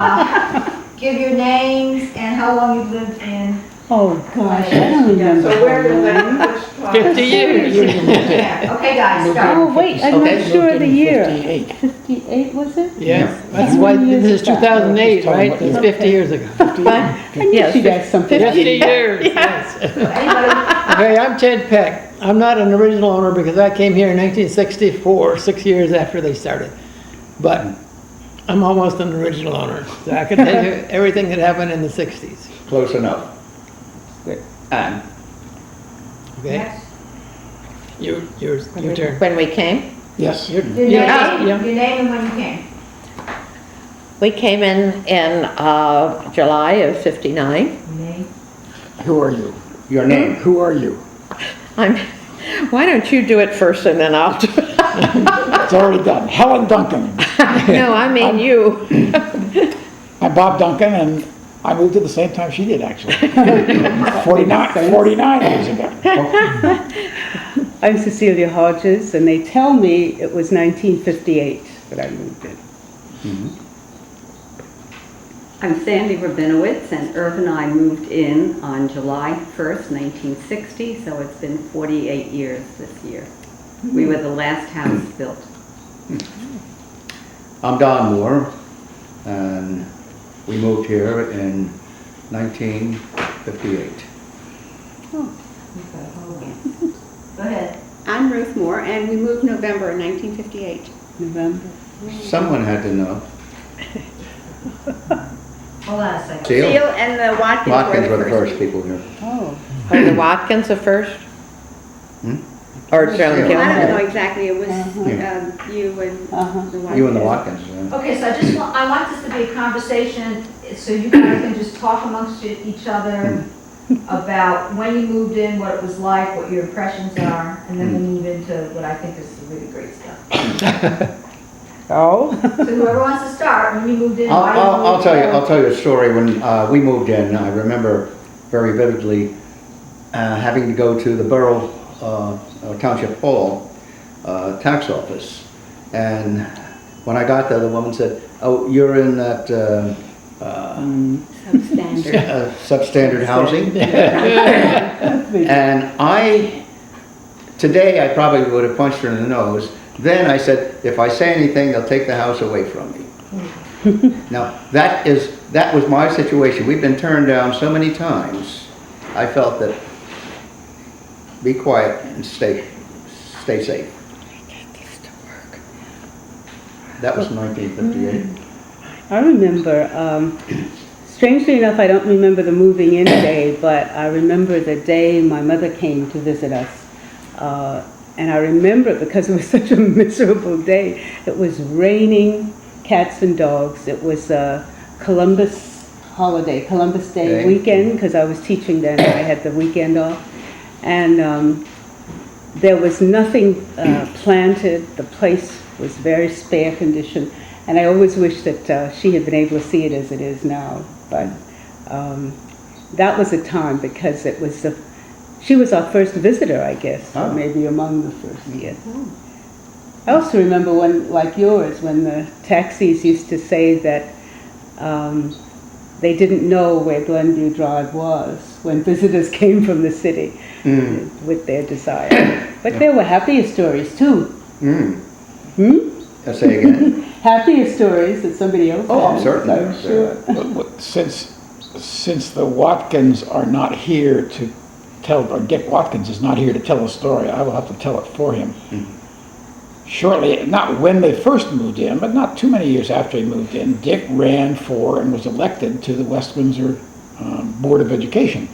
Give your names and how long you've lived in. Oh gosh, I don't remember. So where did that? 50 years. Yeah. Okay, guys, start. Oh wait, I'm Okay. not sure of the year. 58. 58 was it? Yes, that's How why, many years this is is that? 2008, Tell 'em right? what It's year. 50 years ago. I knew she got something. 50 years, yes. Anybody? Okay, I'm Ted Peck. I'm not an original owner because I came here in 1964, 6 years after they started. But I'm almost an original owner, so I can tell you everything that happened in the 60s, Close enough. Good. And okay? Next. Your turn. When we came, yes, Your Yeah, name, yeah. your name and when you came. we came in July of '59. Name. who are you? Your name. Who are you? Why don't you do it first and then I'll do it? It's already done. Helen Duncan. No, I mean you. I'm Bob Duncan, and I moved at the same time she did, actually. 49 years ago. I'm Cecelia Hodges, and they tell me it was 1958 that I moved in. I'm Sandie Rabinowitz, and Irv and I moved in on July 1st, 1960, so it's been 48 years this year. We were the last house built. I'm Don Moore, and we moved here in 1958. Go ahead. I'm Ruth Moore, and we moved November 1958. November. Someone had to know. Hold on a second. Seal? Seal and the Watkins, Watkins were the first people here. Oh. Are the Watkins the first? Hmm? Or Joan Yeah. Well, I Gilmore? don't know exactly. It was Yeah. you and the Watkins. You and the Watkins, yeah. Okay, so I want this to be a conversation, so you guys can just talk amongst each other about when you moved in, what it was like, what your impressions are, and then we'll move into what I think is the really great stuff. Oh. So whoever wants to start, when you moved in, why you moved in. I'll tell you a story. When we moved in, I remember very vividly having to go to the Borough Township Hall tax office, and when I got there, the woman said, "Oh, you're in that Substandard. substandard housing." And today I probably would have punched her in the nose. Then I said, if I say anything, they'll take the house away from me. Now, that was my situation. We've been turned down so many times. I felt that be quiet and stay safe. That was 1958. I remember, strangely enough, I don't remember the moving in day, but I remember the day my mother came to visit us. And I remember it because it was such a miserable day. It was raining cats and dogs. It was a Columbus holiday, Columbus Day weekend, because I was teaching then. I had the weekend off. And there was nothing planted. The place was very spare condition. And I always wish that she had been able to see it as it is now. But that was a time because it was she was our first visitor, I guess, or maybe among the first, yes. I also remember when, like yours, when the taxis used to say that they didn't know where Glenview Drive was when visitors came from the city with their desire. But there were happier stories too. Say again? Happier stories that somebody else Oh, I'm has, certain. I'm sure. Since the Watkins are not here to tell, or Dick Watkins is not here to tell the story, I will have to tell it for him. Shortly, not when they first moved in, but not too many years after he moved in, Dick ran for and was elected to the West Windsor Board of Education,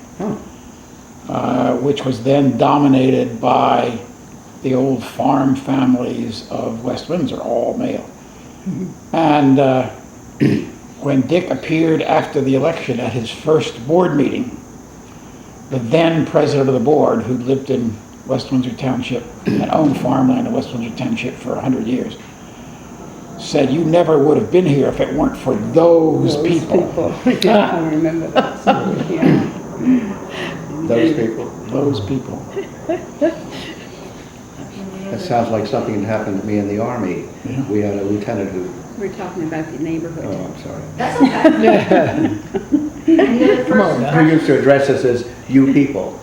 which was then dominated by the old farm families of West Windsor, all male. And when Dick appeared after the election at his first board meeting, the then president of the board, who lived in West Windsor Township and owned farmland in West Windsor Township for 100 years, said, "You never would have been here if it weren't for those people." Yeah, I remember that. Yeah. Those people. Those people. That sounds like something that happened to me in the Army. Yeah. We had a lieutenant who We're talking about the neighborhood. Oh, I'm sorry. That's okay. Any other Come on first now. We used to address us as "you people."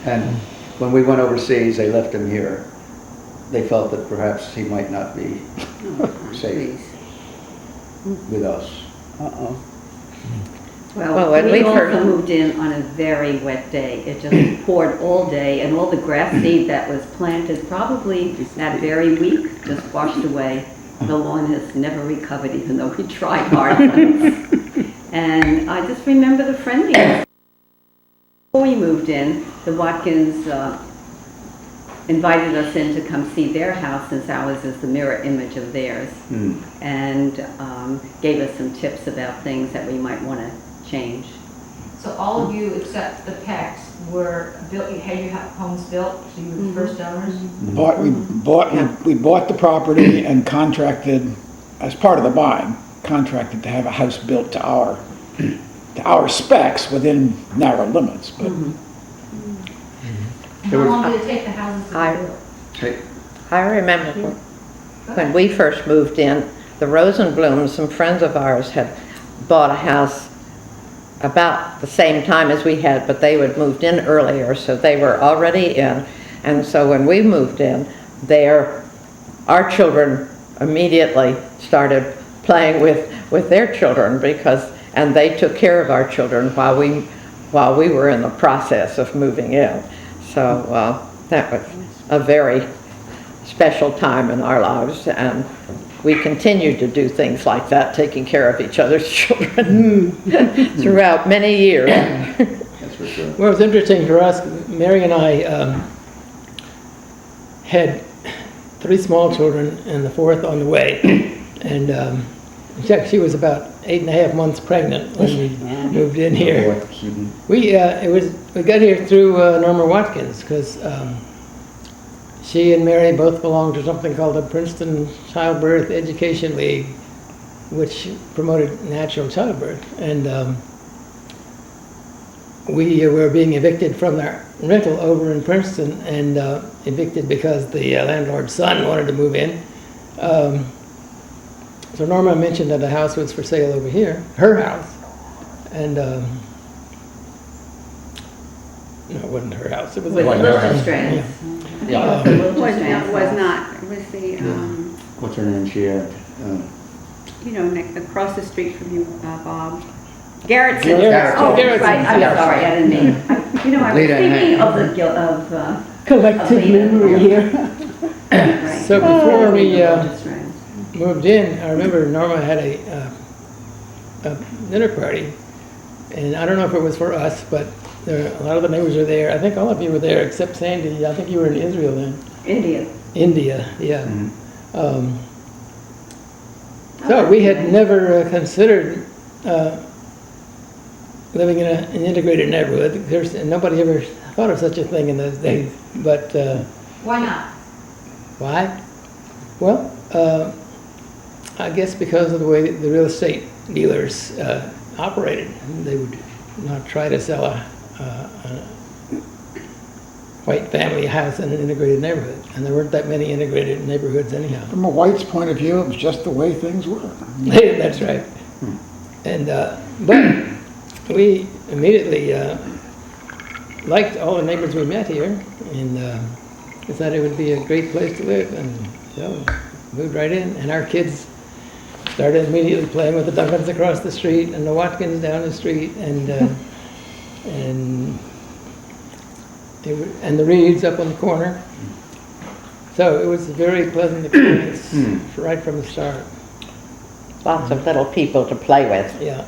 And when we went overseas, they left him here. They felt that perhaps he might not be safe with us. Uh-oh. Well, when we we also first- moved in on a very wet day. It just poured all day, and all the grass seed that was planted probably that very week just washed away. The lawn has never recovered, even though we tried hard. And I just remember the friendliness. Before we moved in, the Watkins invited us in to come see their house, since ours is the mirror image of theirs, and gave us some tips about things that we might want to change. So all of you except the Pecks were built, you had your homes built, so you were the first owners? We bought the property and contracted, as part of the buying, contracted to have a house built to our specs within narrow limits, but How long did it take the houses to be built? Hey, I remember when we first moved in, the Rosenblums, some friends of ours, had bought a house about the same time as we had, but they had moved in earlier, so they were already in. And so when we moved in, our children immediately started playing with their children, and they took care of our children while we were in the process of moving in. So that was a very special time in our lives, and we continued to do things like that, taking care of each other's children throughout many years. that's for sure. Well, it was interesting for us, Mary and I had 3 small children and the 4th on the way. And in fact, she was about 8.5 months pregnant when we moved in here. We got here through Norma Watkins, because she and Mary both belonged to something called the Princeton Childbirth Education League, which promoted natural childbirth. And we were being evicted from our rental over in Princeton, and evicted because the landlord's son wanted to move in. So Norma mentioned that the house was for sale over here, her house. And no, it wasn't her house. It was With Well, Wilshire Strands. Yeah. It was not, it was the, What's her name? She had, across the street from you, Bob. Garrettson. Garrettson. Oh, Garrettson, right, I'm yeah. sorry, I didn't mean, I was Lita and thinking Hank. of Collective memory here. right. So before we Wilshire Strands. moved in, I remember Norma had a dinner party, and I don't know if it was for us, but a lot of the neighbors were there. I think all of you were there except Sandy. I think you were in Israel then. India, yeah. So we had never considered living in an integrated neighborhood. Nobody ever thought of such a thing in those days. But Why not? why? Well, I guess because of the way the real estate dealers operated. They would not try to sell a white family house in an integrated neighborhood. And there weren't that many integrated neighborhoods anyhow. from a white's point of view, it was just the way things were. That's right. And but we immediately liked all the neighbors we met here, and decided it would be a great place to live, and so moved right in. And our kids started immediately playing with the Duncans across the street and the Watkins down the street, and the Reeds up on the corner. So it was a very pleasant experience right from the start. Lots of little people to play with. Yeah.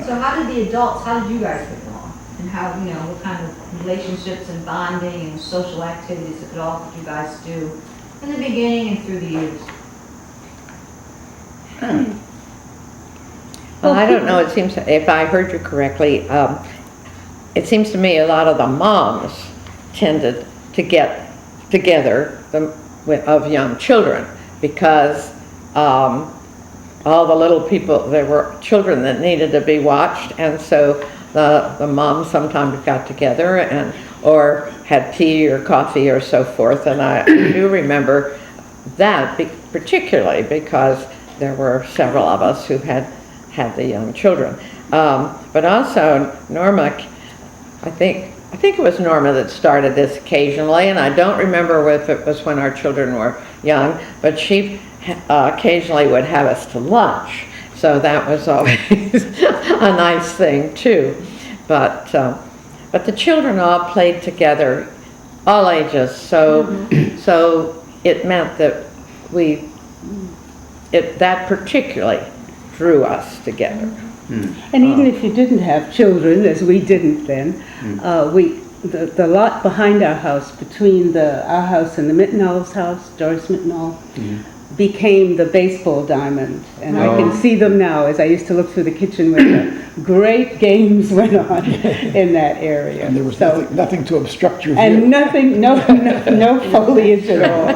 So how did the adults, how did you guys get along? And how, what kind of relationships and bonding and social activities, if at all, did you guys do in the beginning and through the years? Well, I don't know, it seems, if I heard you correctly, it seems to me a lot of the moms tended to get together of young children, because all the little people, there were children that needed to be watched, and so the moms sometimes got together or had tea or coffee or so forth. And I do remember particularly because there were several of us who had the young children. But also Norma, I think it was Norma that started this occasionally, and I don't remember if it was when our children were young, but she occasionally would have us to lunch. So that was always a nice thing too. But the children all played together, all ages, so it meant that that particularly drew us together. And even if you didn't have children, as we didn't then, the lot behind our house, between our house and the Mittenall's house, Doris Mittenall, became the baseball diamond. And I can see them now as I used to look through the kitchen window. Great games went on in that area. And there was nothing to obstruct your view. And nothing, no foliage at all.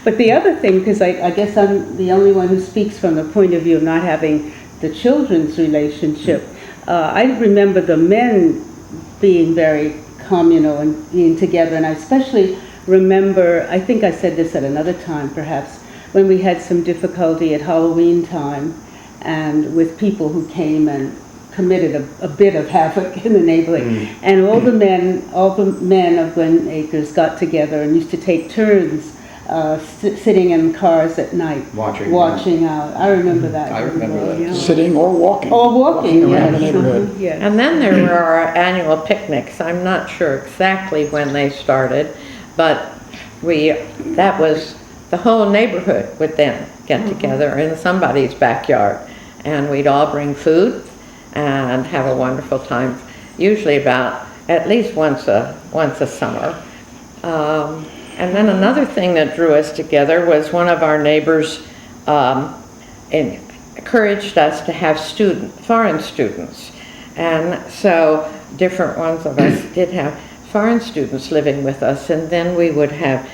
But the other thing, because I guess I'm the only one who speaks from the point of view of not having the children's relationship, I remember the men being very communal and being together, and I especially remember, I think I said this at another time perhaps, when we had some difficulty at Halloween time and with people who came and committed a bit of havoc in the neighborhood. And all the men of Glen Acres got together and used to take turns sitting in cars at night, watching out. I remember that. I remember that. Yeah. Sitting or walking. Or walking, around yes. the neighborhood. Yes. And then there were our annual picnics. I'm not sure exactly when they started, but that was the whole neighborhood would then get together in somebody's backyard, and we'd all bring food and have a wonderful time, usually about at least once a summer. And then another thing that drew us together was one of our neighbors encouraged us to have foreign students. And so different ones of us did have foreign students living with us, and then we would have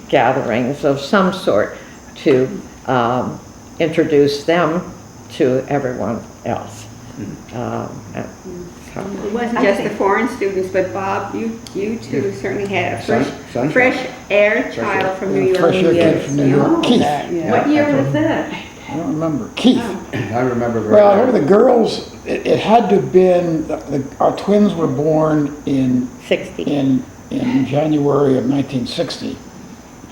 gatherings of some sort to introduce them to everyone else. It wasn't just the foreign students, but Bob, you too certainly had a fresh air child from New York. Fresh air kid from New York. Keith. Yeah. What year was that? I don't remember. Keith. I remember very Well, I well. remember the girls, it had to have been, our twins were born in 60. in January of 1960,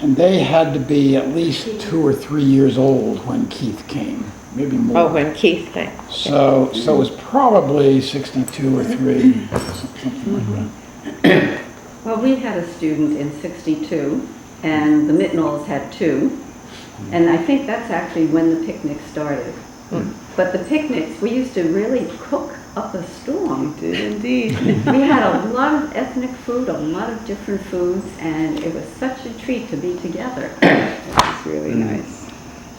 and they had to be at least 2 or 3 years old when Keith came, maybe more. Oh, when Keith came. So it was probably 62 or 3, something like that. Well, we had a student in 62, and the Mittenalls had 2, and I think that's actually when the picnic started. But the picnics, we used to really cook up a storm. We did indeed. We had a lot of ethnic food, a lot of different foods, and it was such a treat to be together. It's really nice.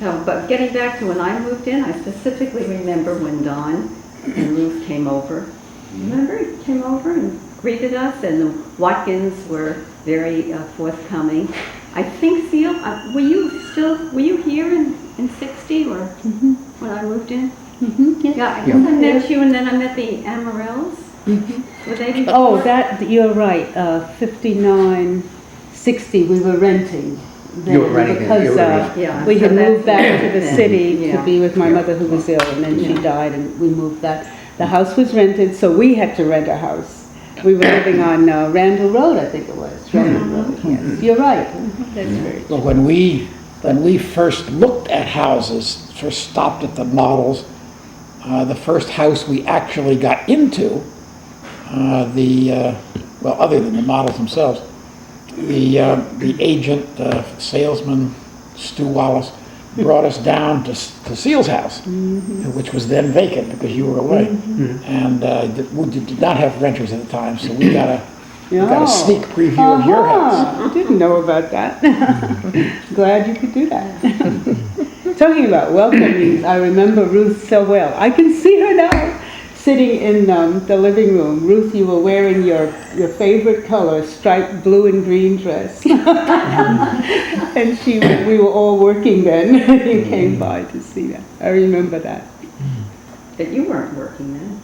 So, but getting back to when I moved in, I specifically remember when Don and Ruth came over. Remember, he came over and greeted us, and the Watkins were very forthcoming. I think, Seal, were you here in 60 or when I moved in? Yeah, I guess I met you, and then I met the Amarells. Were they before? Oh, you're right, 59, 60, we were renting then. You were renting, because you were Yeah, we so had that's moved back to the then. city to Yeah. be with my mother who was ill, and then she died, and we moved back. The house was rented, so we had to rent a house. We were living on Randall Road, I think it was. Randall Road, yes. You're right. That's very Well, when we first looked at houses, first stopped at the models, the first house we actually got into, other than the models themselves, the agent, salesman, Stu Wallace, brought us down to Seal's house, which was then vacant because you were away. And we did not have renters at the time, so we got a sneak preview of your house. I didn't know about that. Glad you could do that. Talking about welcomings, I remember Ruth so well. I can see her now sitting in the living room. Ruth, you were wearing your favorite color, striped blue and green dress. And we were all working then. You came by to see that. I remember that. But you weren't working then.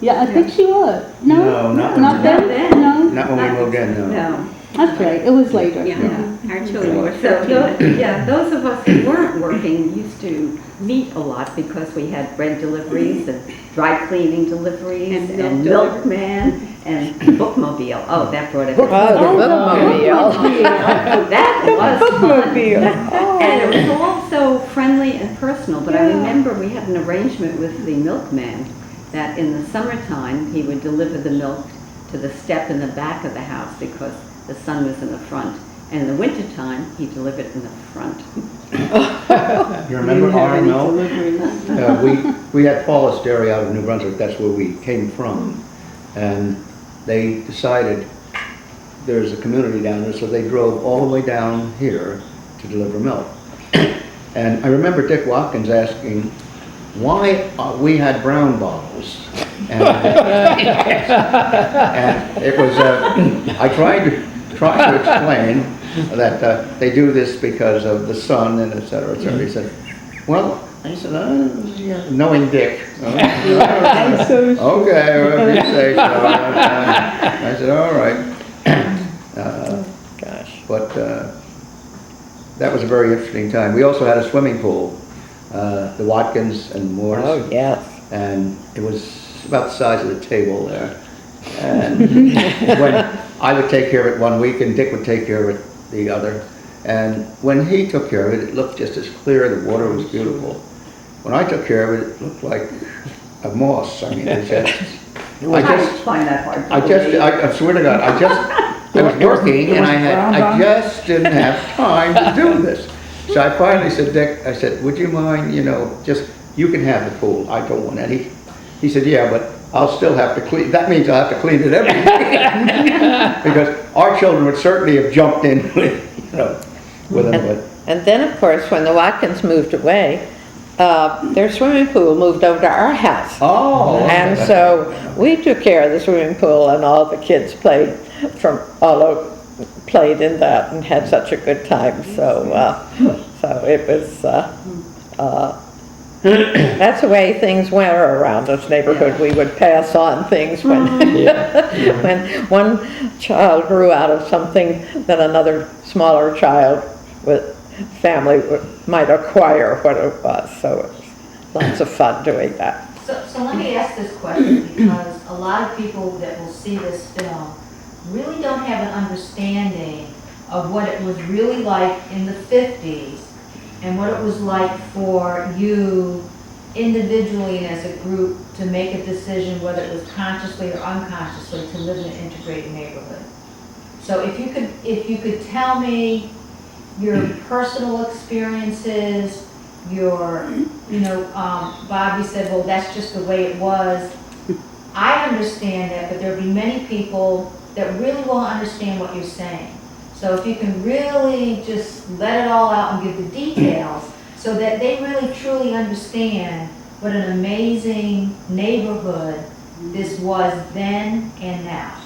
Yeah, I think she was. No, not Not then? No. Not when we moved in, no. No. That's right, it was later. Yeah, our children were So, 13. yeah, those of us who weren't working used to meet a lot because we had bread deliveries and dry cleaning deliveries And and milk milkman and bookmobile. Oh, that brought it. Oh, the bookmobile. That was fun. Bookmobile. And it was all so friendly and personal, but I remember we had an arrangement with the milkman that in the summertime, he would deliver the milk to the step in the back of the house because the sun was in the front. And in the wintertime, he delivered in the front. You remember our mill? We had Paulus Dairy out of New Brunswick, that's where we came from. And they decided there's a community down there, so they drove all the way down here to deliver milk. And I remember Dick Watkins asking why we had brown bottles. And it was, I tried to explain that they do this because of the sun and et cetera, et cetera. He said, well, I said, yeah. Knowing Dick. Okay, whatever you say. So, I said, all right. Gosh. But that was a very interesting time. We also had a swimming pool, the Watkins and Moores. Oh, yes. And it was about the size of the table there. And when I would take care of it one week and Dick would take care of it the other. And when he took care of it, it looked just as clear, the water was beautiful. When I took care of it, it looked like a moss. I mean, I find that hard to I swear to God, I was working and I just didn't have time to do this. So I finally said, Dick, I said, would you mind, you can have the pool. I don't want any. He said, yeah, but I'll still have to clean. That means I'll have to clean it every day. Because our children would certainly have jumped in with them. And then, of course, when the Watkins moved away, their swimming pool moved over to our house. Oh. And so we took care of the swimming pool, and all the kids played from all over, played in that and had such a good time. So, so it was. That's the way things went around this neighborhood. We would pass on things when when one child grew out of something that another smaller child with family might acquire what it was. So it was lots of fun doing that. So let me ask this question, because a lot of people that will see this film really don't have an understanding of what it was really like in the 50s and what it was like for you individually and as a group to make a decision, whether it was consciously or unconsciously, to live in an integrated neighborhood. So if you could tell me your personal experiences, Bobby said, well, that's just the way it was. I understand that, but there'll be many people that really won't understand what you're saying. So if you can really just let it all out and give the details so that they really truly understand what an amazing neighborhood this was then and now.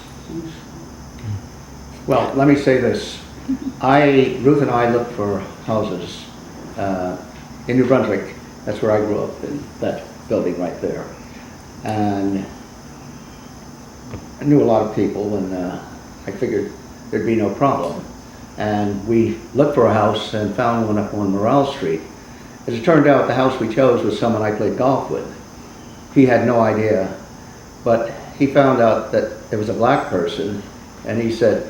Well, let me say this. Ruth and I looked for houses in New Brunswick. That's where I grew up, in that building right there. And I knew a lot of people, and I figured there'd be no problem. And we looked for a house and found one up on Morale Street. As it turned out, the house we chose was someone I played golf with. He had no idea, but he found out that there was a black person, and he said,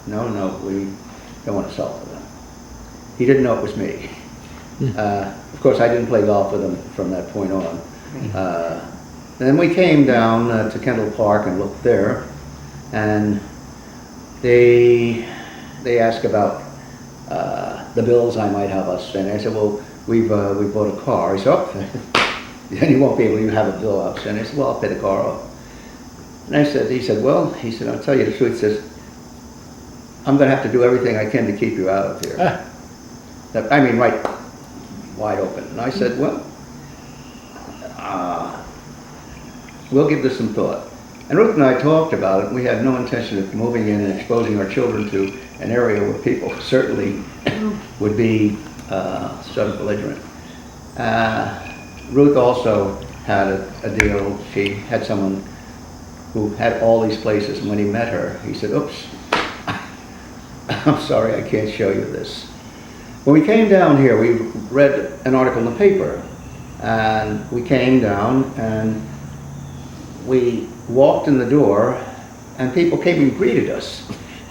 no, we don't want to sell to them. He didn't know it was me. Of course, I didn't play golf with him from that point on. Then we came down to Kendall Park and looked there, and they asked about the bills I might have outstanding. I said, well, we bought a car. He said, oh, then you won't be able to have a bill outstanding. I said, well, I'll pay the car off. And he said, I'll tell you the truth. He says, I'm going to have to do everything I can to keep you out of here. I mean, right wide open. And I said, well, we'll give this some thought. And Ruth and I talked about it. We had no intention of moving in and exposing our children to an area where people certainly would be sort of belligerent. Ruth also had a deal. She had someone who had all these places, and when he met her, he said, oops, I'm sorry I can't show you this. When we came down here, we read an article in the paper, and we came down and we walked in the door, and people came and greeted us.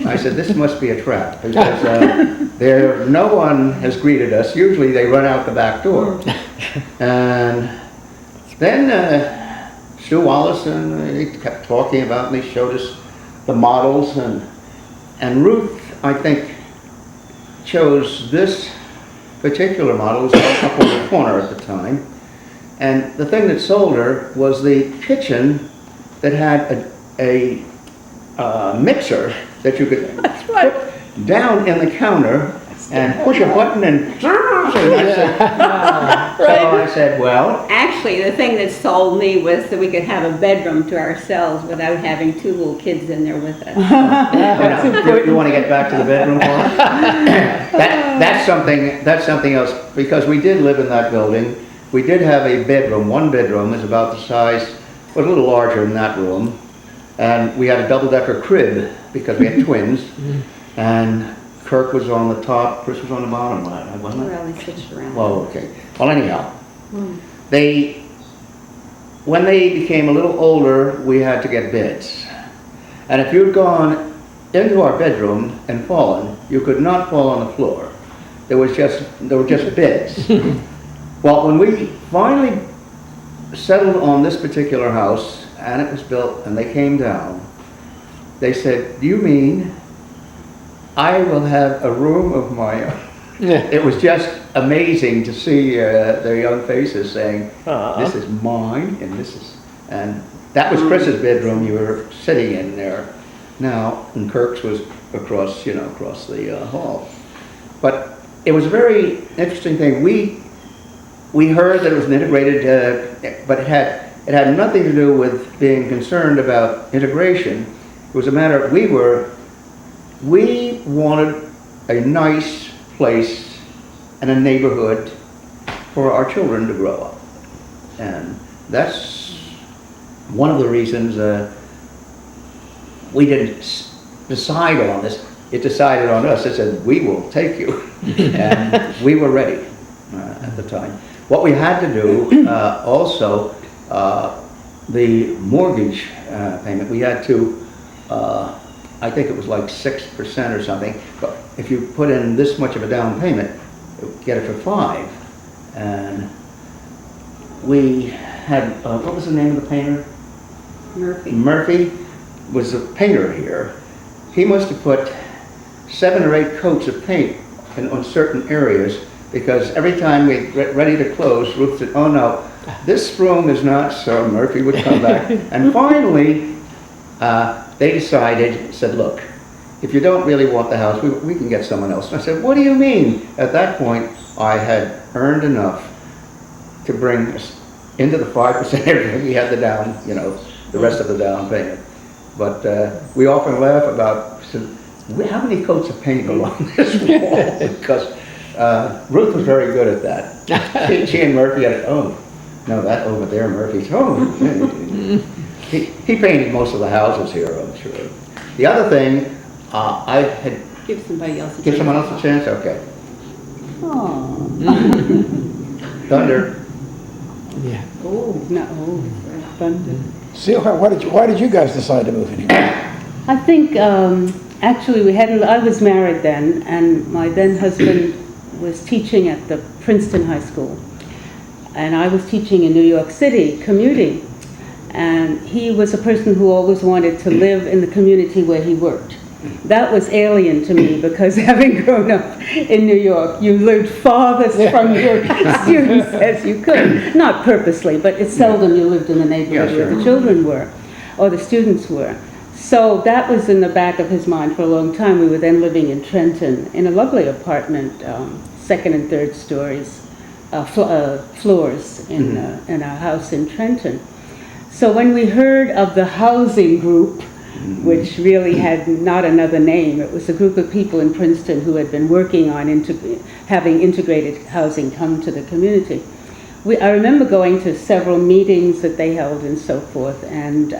I said, this must be a trap, because no one has greeted us. Usually they run out the back door. And then Stu Wallace and he kept talking about, and they showed us the models, and Ruth, I think, chose this particular model. It was up on the corner at the time. And the thing that sold her was the kitchen that had a mixer that you could put down in the counter and push a button and so I said, well. Actually, the thing that sold me was that we could have a bedroom to ourselves without having two little kids in there with us. You want to get back to the bedroom for us? That's something else, because we did live in that building. We did have a bedroom. One bedroom is about the size, was a little larger than that room. And we had a double-decker crib because we had twins. And Kirk was on the top, Chris was on the bottom, wasn't it? Well, they switched around. Oh, okay. Well, anyhow, when they became a little older, we had to get beds. And if you'd gone into our bedroom and fallen, you could not fall on the floor. There were just beds. Well, when we finally settled on this particular house, and it was built, and they came down, they said, do you mean I will have a room of my own? It was just amazing to see their young faces saying, this is mine, and this is, and that was Chris's bedroom you were sitting in there now, and Kirk's was across the hall. But it was a very interesting thing. We heard that it was an integrated, but it had nothing to do with being concerned about integration. It was a matter of we wanted a nice place and a neighborhood for our children to grow up. And that's one of the reasons we didn't decide on this. It decided on us. It said, we will take you. And we were ready at the time. What we had to do also, the mortgage payment, we had to, I think it was like 6% or something, but if you put in this much of a down payment, you get it for 5. And we had, what was the name of the painter? Murphy. Murphy was the painter here. He must have put 7 or 8 coats of paint on certain areas, because every time we get ready to close, Ruth said, oh no, this room is not so. Murphy would come back. And finally, they decided, said, look, if you don't really want the house, we can get someone else. And I said, what do you mean? At that point, I had earned enough to bring us into the 5% area. We had the down, the rest of the down payment. But we often laugh about, how many coats of paint go on this wall? Because Ruth was very good at that. She and Murphy had, oh, no, that over there, Murphy's home. He painted most of the houses here, I'm sure. The other thing, I had... Give somebody else a chance. Give someone else a chance? Okay. Oh. Thunder. Yeah. Oh, no. Thunder. See, why did you guys decide to move in here? I think, actually, I was married then, and my then husband was teaching at the Princeton High School. And I was teaching in New York City, commuting. And he was a person who always wanted to live in the community where he worked. That was alien to me, because having grown up in New York, you lived farthest from your students as you could. Not purposely, but it's seldom you lived in the neighborhood where the children were, or the students were. So that was in the back of his mind for a long time. We were then living in Trenton in a lovely apartment, 2nd and 3rd stories, floors in our house in Trenton. So when we heard of the housing group, which really had not another name, it was a group of people in Princeton who had been working on having integrated housing come to the community. I remember going to several meetings that they held and so forth, and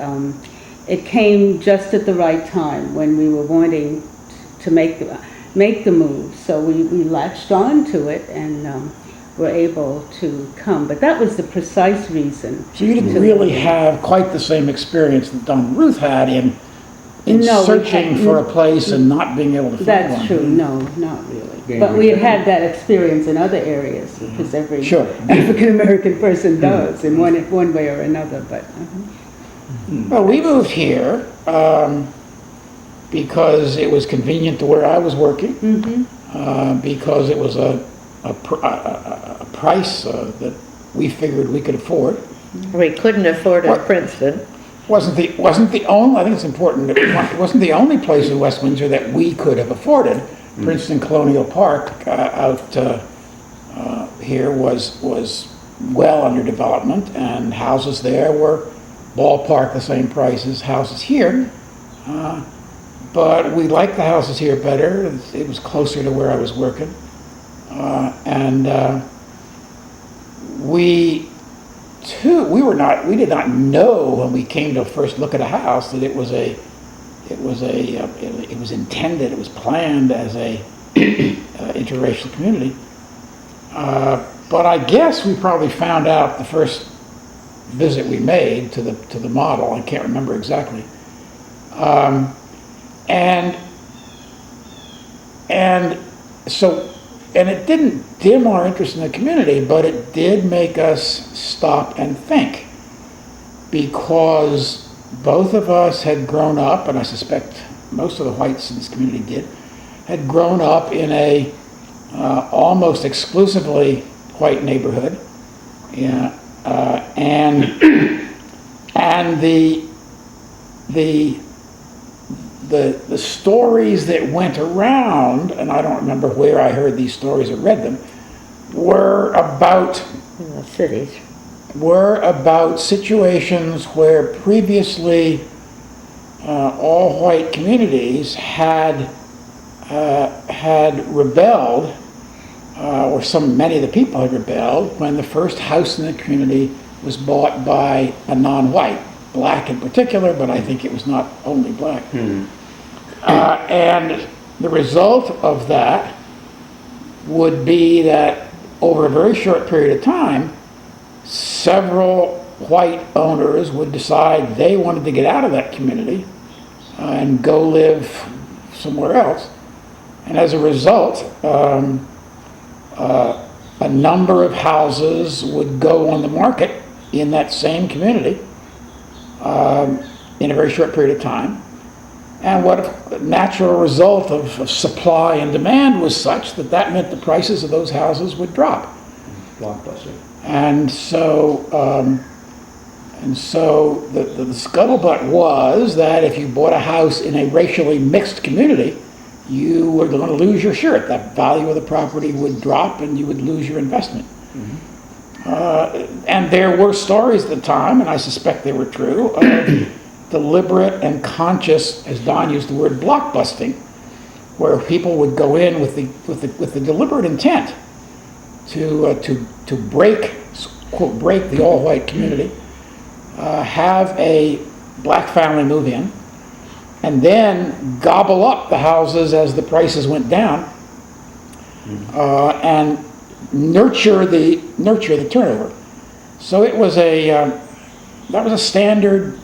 it came just at the right time when we were wanting to make the move. So we latched on to it and were able to come. But that was the precise reason. So you didn't really have quite the same experience that Don and Ruth had in No, we searching hadn't. for a place and not being able to find one. That's true, no, not really. Being But we had rejected. had that experience in other areas, because every Sure. African-American person does in one way or another, but. Well, we moved here because it was convenient to where I was working, because it was a price that we figured we could afford. We couldn't afford in What? Princeton. Wasn't the only, I think it's important, it wasn't the only place in West Windsor that we could have afforded. Princeton Colonial Park out here was well under development, and houses there were ballpark the same price as houses here. But we liked the houses here better. It was closer to where I was working. We did not know when we came to first look at a house that it was intended, it was planned as a interracial community. But I guess we probably found out the first visit we made to the model. I can't remember exactly. And it didn't dim our interest in the community, but it did make us stop and think, because both of us had grown up, and I suspect most of the whites in this community did, had grown up in a almost exclusively white neighborhood, and the stories that went around, and I don't remember where I heard these stories or read them, were about In the cities. Situations where previously all white communities had rebelled, or many of the people had rebelled when the first house in the community was bought by a non-white, black in particular, but I think it was not only black. And the result of that would be that over a very short period of time, several white owners would decide they wanted to get out of that community and go live somewhere else. And as a result, a number of houses would go on the market in that same community in a very short period of time. And what a natural result of supply and demand was such that meant the prices of those houses would drop. Blockbuster. And so the scuttlebutt was that if you bought a house in a racially mixed community, you were going to lose your shirt. The value of the property would drop and you would lose your investment. And there were stories at the time, and I suspect they were true, of deliberate and conscious, as Don used the word, blockbusting, where people would go in with the deliberate intent to break, quote, break the all-white community, have a black family move in, and then gobble up the houses as the prices went down, and nurture the turnover. So it was that was a standard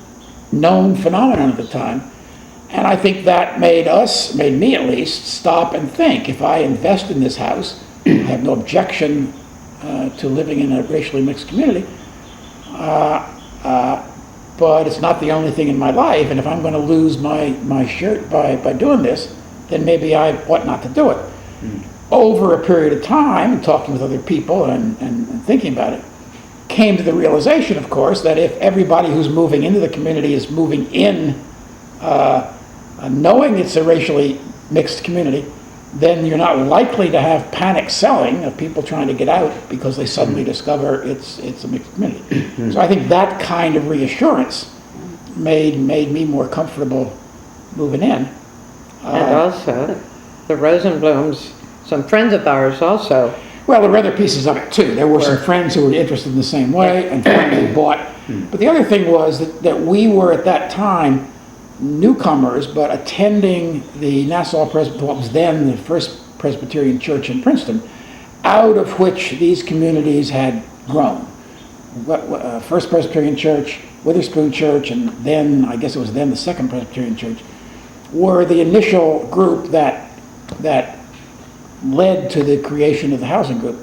known phenomenon at the time. And I think that made me at least, stop and think. If I invest in this house, I have no objection to living in a racially mixed community, but it's not the only thing in my life, and if I'm going to lose my shirt by doing this, then maybe I ought not to do it. Over a period of time, and talking with other people and thinking about it, came to the realization, of course, that if everybody who's moving into the community is moving in knowing it's a racially mixed community, then you're not likely to have panic selling of people trying to get out because they suddenly discover it's a mixed community. So I think that kind of reassurance made me more comfortable moving in. And also, the Rosenblums, some friends of ours also. Well, there were other pieces of it too. There were some friends who were interested in the same way and finally bought. But the other thing was that we were at that time newcomers, but attending the Nassau Presbyterian, what was then the First Presbyterian Church in Princeton, out of which these communities had grown. First Presbyterian Church, Witherspoon Church, and then, I guess it was then the Second Presbyterian Church, were the initial group that led to the creation of the housing group.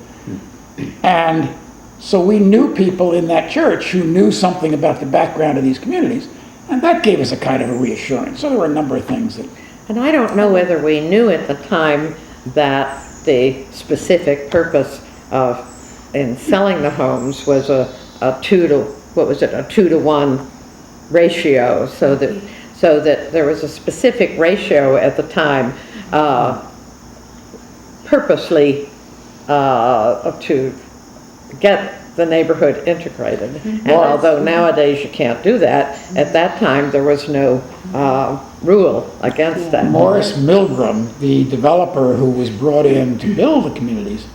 And so we knew people in that church who knew something about the background of these communities, and that gave us a kind of a reassurance. So there were a number of things that... And I don't know whether we knew at the time that the specific purpose of in selling the homes was a 2 to 1 ratio, so that there was a specific ratio at the time, purposely to get the neighborhood integrated. And although nowadays you can't do that, at that time there was no rule against that. Morris Milgram, the developer who was brought in to build the communities,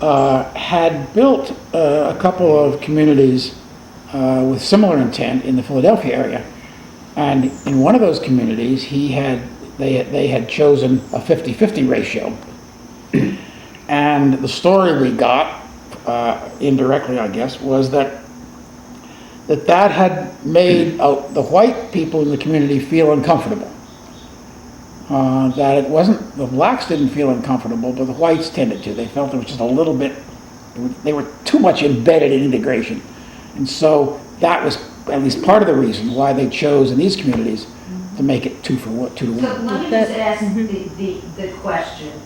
had built a couple of communities with similar intent in the Philadelphia area. And in one of those communities, they had chosen a 50-50 ratio. And the story we got, indirectly I guess, was that had made the white people in the community feel uncomfortable. That it wasn't, the blacks didn't feel uncomfortable, but the whites tended to. They felt there was just a little bit, they were too much embedded in integration. And so that was at least part of the reason why they chose in these communities to make it 2 to 1. So let me just ask the question.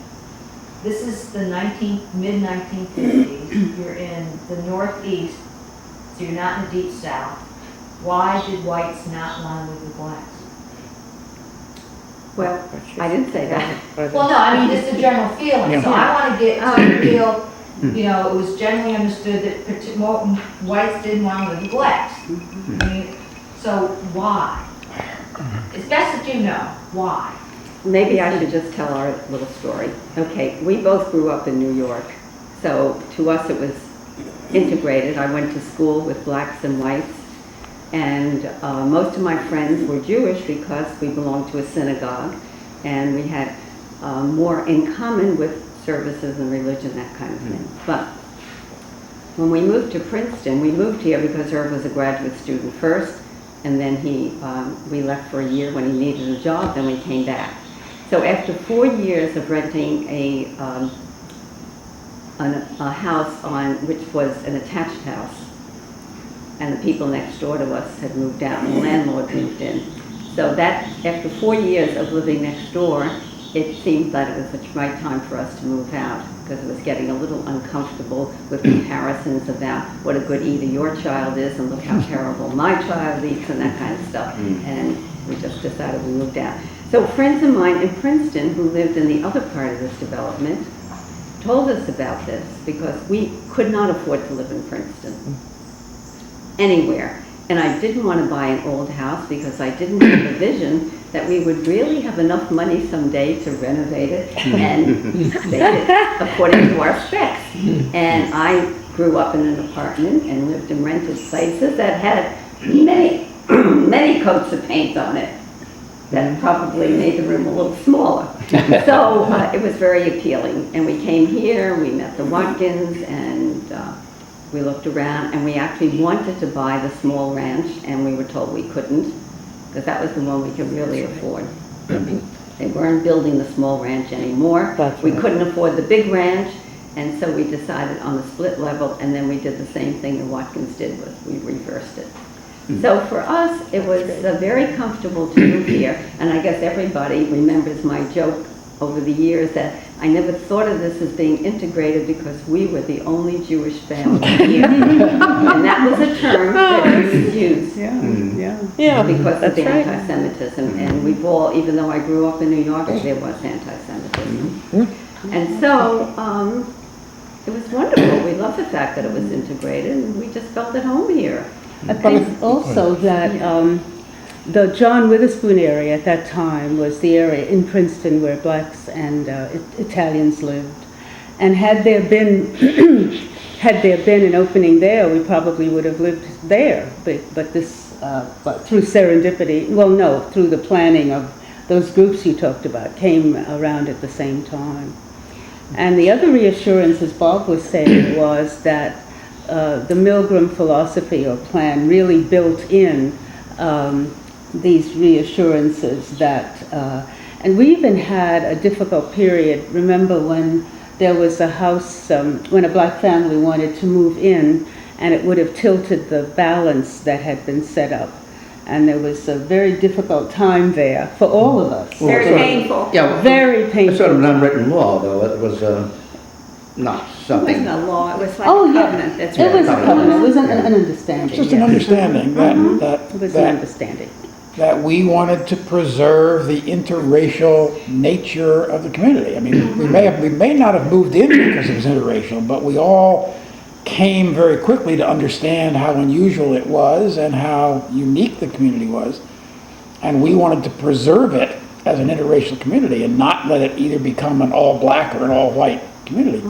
This is the mid-1950s. You're in the Northeast, so you're not in the Deep South. Why did whites not want to live with blacks? Well, I didn't say that. Well, no, I mean, just a general feeling. Yeah. So I want to get to feel, you know, it was generally understood that more whites didn't want to live with blacks. I mean, so why? As best as you know, why? Maybe I should just tell our little story. Okay, we both grew up in New York, so to us it was integrated. I went to school with blacks and whites, and most of my friends were Jewish because we belonged to a synagogue, and we had more in common with services and religion, that kind of thing. But when we moved to Princeton, we moved here because Irv was a graduate student first, and then we left for a year when he needed a job, then we came back. So after 4 years of renting a house which was an attached house, and the people next door to us had moved out, and the landlord moved in. So that, after 4 years of living next door, it seemed that it was the right time for us to move out, because it was getting a little uncomfortable with comparisons about what a good eater your child is, and look how terrible my child eats, and that kind of stuff. And we just decided we moved out. So friends of mine in Princeton who lived in the other part of this development told us about this, because we could not afford to live in Princeton anywhere. And I didn't want to buy an old house because I didn't have a vision that we would really have enough money someday to renovate it and make it according to our specs. And I grew up in an apartment and lived in rented places that had many coats of paint on it. That probably made the room a little smaller. So it was very appealing. And we came here, we met the Watkins, and we looked around, and we actually wanted to buy the small ranch, and we were told we couldn't, because that was the one we could really afford. They weren't building the small ranch anymore. We couldn't afford the big ranch, and so we decided on the split level, and then we did the same thing the Watkins did, was we reversed it. So for us, it was very comfortable to move here, and I guess everybody remembers my joke over the years that I never thought of this as being integrated because we were the only Jewish family here. And that was a term that was used because of the anti-Semitism. And we've all, even though I grew up in New York, there was anti-Semitism. And so it was wonderful. We loved the fact that it was integrated, and we just felt at home here. I think also that the John Witherspoon area at that time was the area in Princeton where blacks and Italians lived. And had there been an opening there, we probably would have lived there. But this but through serendipity, well, no, through the planning of those groups you talked about, came around at the same time. And the other reassurance, as Bob was saying, was that the Milgram philosophy or plan really built in these reassurances that, and we even had a difficult period. Remember when there was a house, when a black family wanted to move in, and it would have tilted the balance that had been set up. And there was a very difficult time there for all of us. Very painful. Yeah. Very painful. It's sort of an unwritten law, though. It was not It something. wasn't a law, it was like Oh, a yeah. covenant, that's It was a right. covenant, it was an understanding. It's just an yes. understanding It was an that understanding. that we wanted to preserve the interracial nature of the community. I mean, we may not have moved in because it was interracial, but we all came very quickly to understand how unusual it was and how unique the community was. And we wanted to preserve it as an interracial community and not let it either become an all black or an all white community.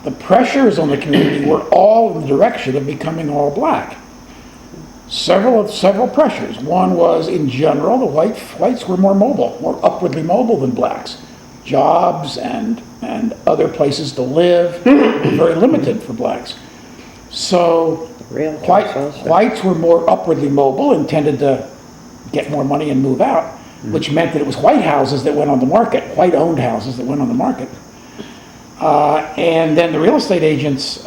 The pressures on the community were all in the direction of becoming all black. Several pressures. One was, in general, the whites were more mobile, more upwardly mobile than blacks. Jobs and other places to live were very limited for blacks. So whites were more upwardly mobile and tended to get more money and move out, which meant that it was white houses that went on the market, white-owned houses that went on the market. And then the real estate agents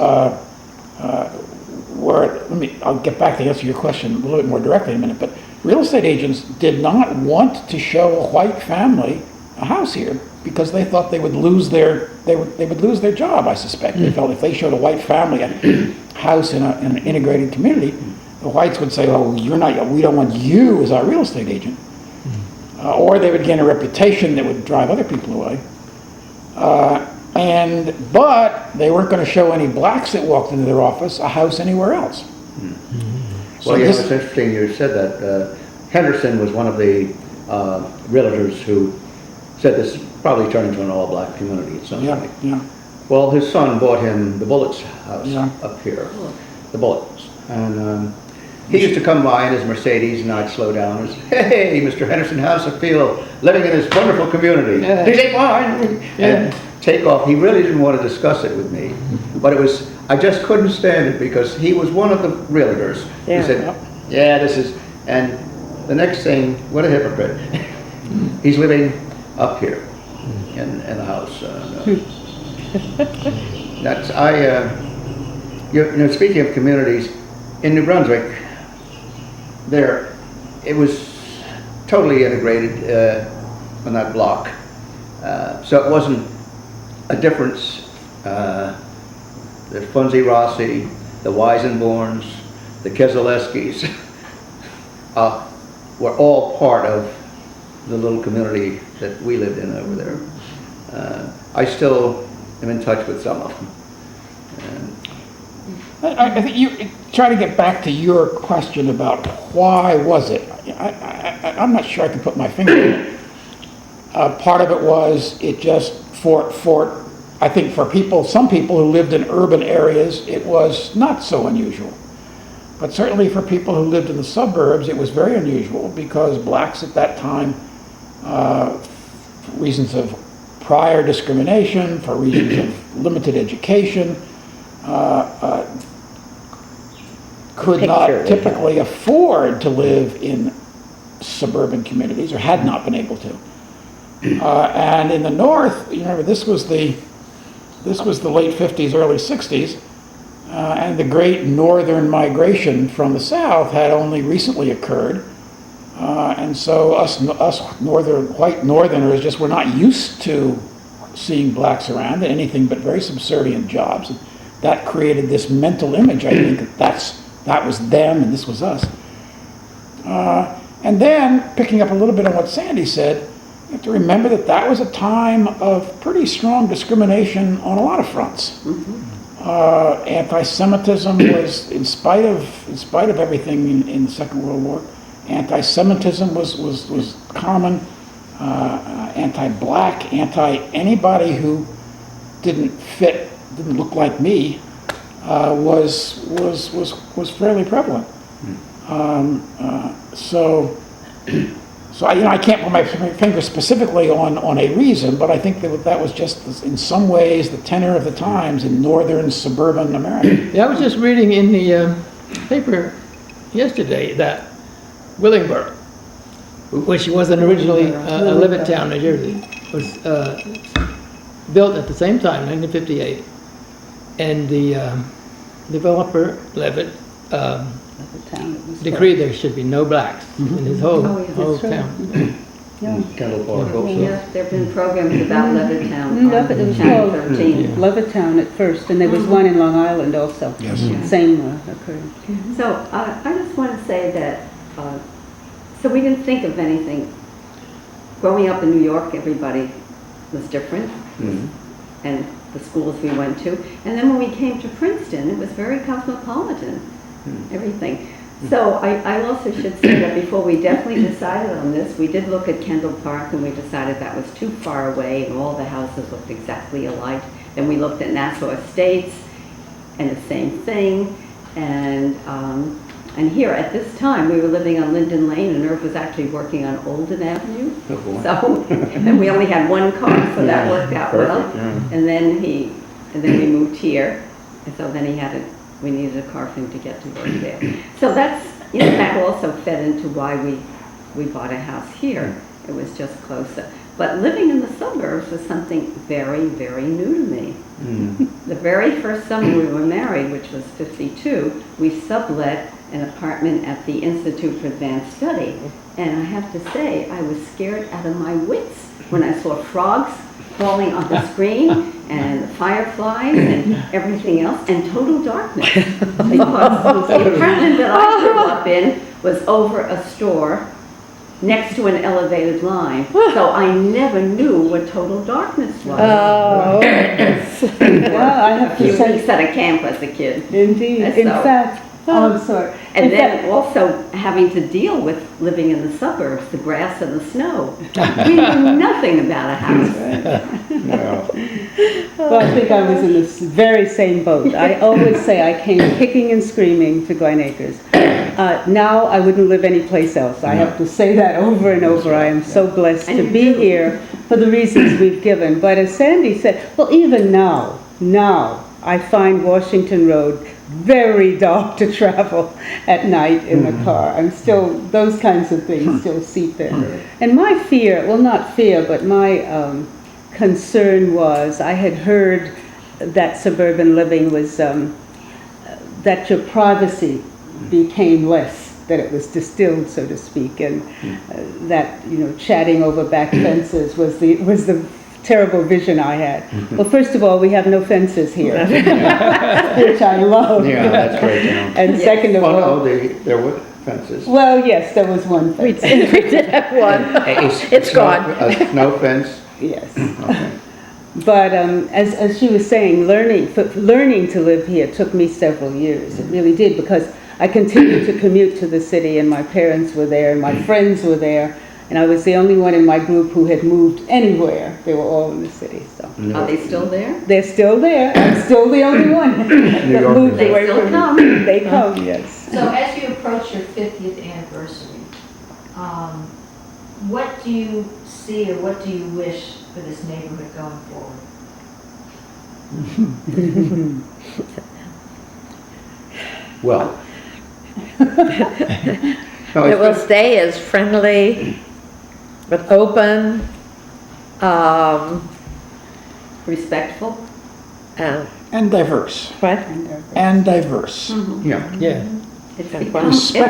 I'll get back to answer your question a little bit more directly in a minute, but real estate agents did not want to show a white family a house here because they thought they would lose their job, I suspect. They felt if they showed a white family a house in an integrated community, the whites would say, oh, we don't want you as our real estate agent. Or they would gain a reputation that would drive other people away. But they weren't going to show any blacks that walked into their office a house anywhere else. Well, yeah, it's interesting you said that. Henderson was one of the realtors who said this is probably turning to an all-black community at some point. Yeah. Well, his son bought him the Bullets house Yeah. up here, the Bullets. And he used to come by in his Mercedes and I'd slow down and say, hey, Mr. Henderson, how's it feel living in this wonderful community? Yeah. He'd say, fine. And take off. He really didn't want to discuss it with me. But I just couldn't stand it because he was one of the realtors who said, yeah, this is, and the next thing, what a hypocrite. He's living up here in the house. Speaking of communities, in New Brunswick, it was totally integrated on that block. So it wasn't a difference. The Funzi Rossi, the Weisenborns, the Keselowskis were all part of the little community that we lived in over there. I still am in touch with some of them. I think you try to get back to your question about why was it. I'm not sure I can put my finger on it. Part of it was it just I think for some people who lived in urban areas, it was not so unusual. But certainly for people who lived in the suburbs, it was very unusual because blacks at that time, for reasons of prior discrimination, for reasons of limited education, could not typically afford to live in suburban communities or had not been able to. And in the North, you remember, this was the late 50s, early 60s, and the great northern migration from the South had only recently occurred. And so us white northerners just were not used to seeing blacks around in anything but very subservient jobs. And that created this mental image, I think, that was them and this was us. And then, picking up a little bit on what Sandie said, you have to remember that was a time of pretty strong discrimination on a lot of fronts. Anti-Semitism was, in spite of everything in the Second World War, anti-Semitism was common. Anti-black, anybody who didn't look like me was fairly prevalent. So I can't put my finger specifically on a reason, but I think that was just in some ways the tenor of the times in northern suburban America. Yeah, I was just reading in the paper yesterday that Willingboro, which wasn't originally a Levittown, New Jersey, was built at the same time, 1958. And the developer, Levitt, decreed there should be no blacks in his whole town. Kendall Park also. Yeah, there have been programs about Levittown It on was Channel called 13. Levittown at first, and there was one in Long Island also. Yes. Same occurred. So I just want to say that, so we didn't think of anything. Growing up in New York, everybody was different, and the schools we went to. And then when we came to Princeton, it was very cosmopolitan, everything. So I also should say that before we definitely decided on this, we did look at Kendall Park and we decided that was too far away and all the houses looked exactly alike. Then we looked at Nassau Estates and the same thing. And here at this time, we were living on Linden Lane and Irv was actually working on Olden Avenue. So, and we only had one car, so that worked out well. And then we moved here, and so then we needed a car for him to get to work there. So that's, that also fed into why we bought a house here. It was just closer. But living in the suburbs was something very, very new to me. The very first summer we were married, which was 52, we sublet an apartment at the Institute for Advanced Study. And I have to say, I was scared out of my wits when I saw frogs falling on the screen and fireflies and everything else, and total darkness. Because the apartment that I grew up in was over a store next to an elevated line. So I never knew what total darkness was. Oh, well, I have A few to say, weeks at a camp as a kid. indeed. In So- fact, oh, I'm sorry. And In then fact- also having to deal with living in the suburbs, the grass and the snow. We knew nothing about a house. Well, I think I was in this very same boat. I always say I came kicking and screaming to Glen Acres. Now I wouldn't live anyplace else. I have to say that over and over. I am so blessed And to you be do. here for the reasons we've given. But as Sandie said, well, even now I find Washington Road very dark to travel at night in the car. I'm still, those kinds of things still seep in. And my fear, well, not fear, but my concern was I had heard that suburban living was, that your privacy became less, that it was distilled, so to speak, and that, chatting over back fences was the terrible vision I had. Well, first of all, we have no fences here, which I love. Yeah, that's great to know. And second of all, Well, no, there were fences. well, yes, there was one fence. We did have one. It's gone. A snow fence? Yes. Okay. But as she was saying, learning to live here took me several years. It really did, because I continued to commute to the city, and my parents were there, and my friends were there, and I was the only one in my group who had moved anywhere. They were all in the city, so. Are they still there? They're still there. I'm still the only one that York moved They away still from come. me. They come, yes. So as you approach your 50th anniversary, what do you see or what do you wish for this neighborhood going forward? Well. It will stay as friendly, but open, Respectful? And diverse. what? And diverse. Yeah. Yeah. It's And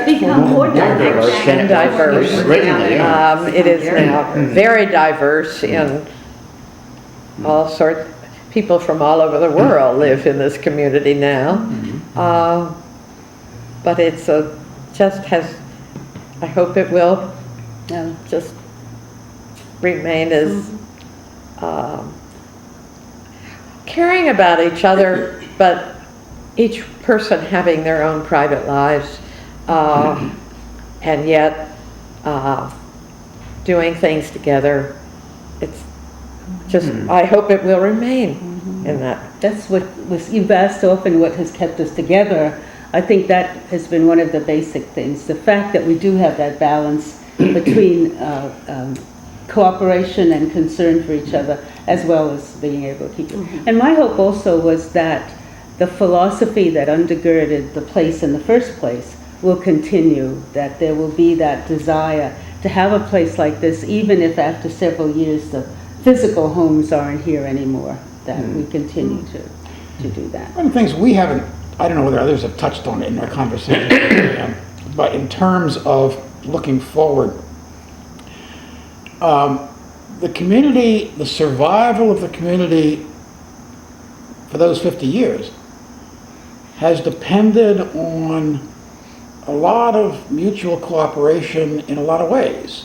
become more diverse diverse. and diverse. Originally, yeah. It is now very diverse in all sorts. People from all over the world live in this community now. But it's just has, I hope it will just remain as caring about each other, but each person having their own private lives, and yet doing things together. It's just, I hope it will remain in that. That's what was, you've asked often what has kept us together. I think that has been one of the basic things. The fact that we do have that balance between cooperation and concern for each other, as well as being able to keep it. And my hope also was that the philosophy that undergirded the place in the first place will continue, that there will be that desire to have a place like this, even if after several years the physical homes aren't here anymore, that we continue to do that. One of the things we haven't, I don't know whether others have touched on it in our conversation, but in terms of looking forward, the community, the survival of the community for those 50 years has depended on a lot of mutual cooperation in a lot of ways.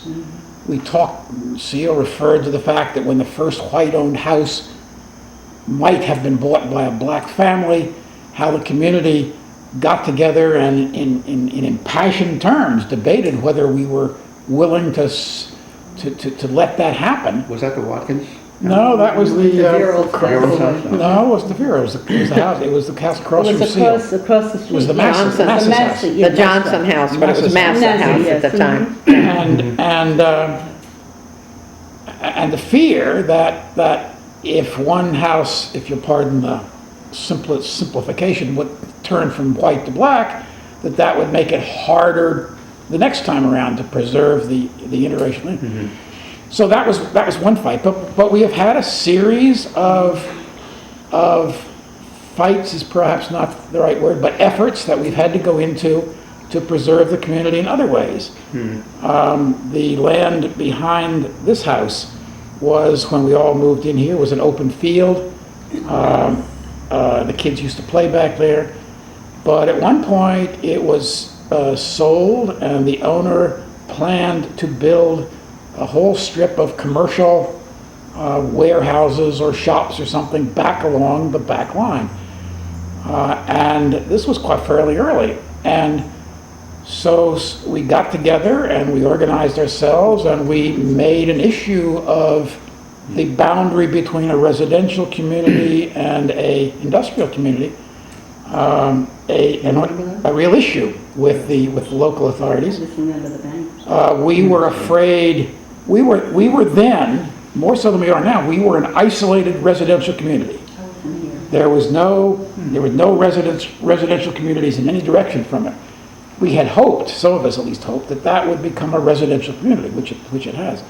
We talked, Seal referred to the fact that when the first white-owned house might have been bought by a black family, how the community got together and in impassioned terms debated whether we were willing to let that happen. Was that the Watkins? No, that was the Vero's Vero's house? no, it was the Vero. It was the house. It was the house across It from was Seal. across the street. It was the Massey house. The Johnson house, but it was Massa house at the time. And the fear that if one house, if you'll pardon the simplification, would turn from white to black, that would make it harder the next time around to preserve the interracial link. So that was one fight, but we have had a series of fights is perhaps not the right word, but efforts that we've had to go into to preserve the community in other ways. The land behind this house was, when we all moved in here, was an open field. The kids used to play back there, but at one point it was sold, and the owner planned to build a whole strip of commercial warehouses or shops or something back along the back line. And this was quite fairly early. And so we got together and we organized ourselves and we made an issue of the boundary between a residential community and a industrial community, a real issue with the local authorities. We were afraid. We were then, more so than we are now, we were an isolated residential community. There were no residential communities in any direction from it. We had hoped, some of us at least hoped, that would become a residential community, which it has.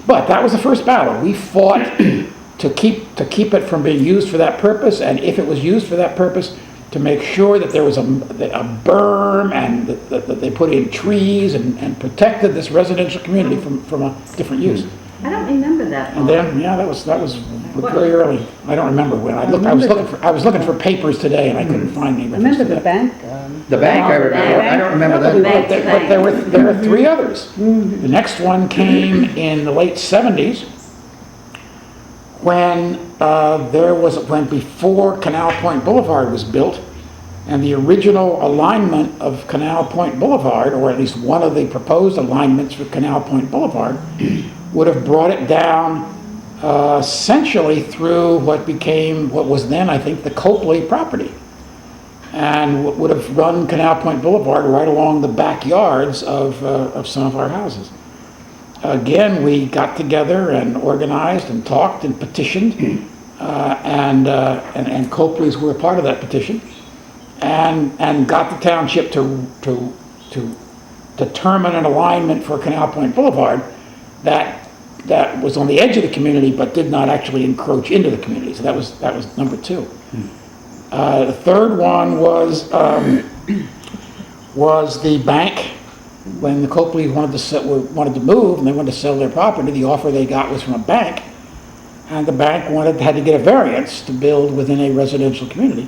But that was the first battle. We fought to keep it from being used for that purpose, and if it was used for that purpose, to make sure that there was a berm and that they put in trees and protected this residential community from a different use. I don't remember that. And then, yeah, that was very early. I don't remember when. I was looking for papers today and I couldn't find any. I remember the bank. The bank, I remember. I don't remember that. But there were three others. The next one came in the late 70s when before Canal Point Boulevard was built, and the original alignment of Canal Point Boulevard, or at least one of the proposed alignments for Canal Point Boulevard, would have brought it down essentially through what was then, I think, the Copley property, and would have run Canal Point Boulevard right along the backyards of some of our houses. Again, we got together and organized and talked and petitioned, and Copley's were a part of that petition, and got the township to determine an alignment for Canal Point Boulevard that was on the edge of the community but did not actually encroach into the community. So that was number two. The third one was the bank. When the Copleys wanted to move and they wanted to sell their property, the offer they got was from a bank, and the bank had to get a variance to build within a residential community.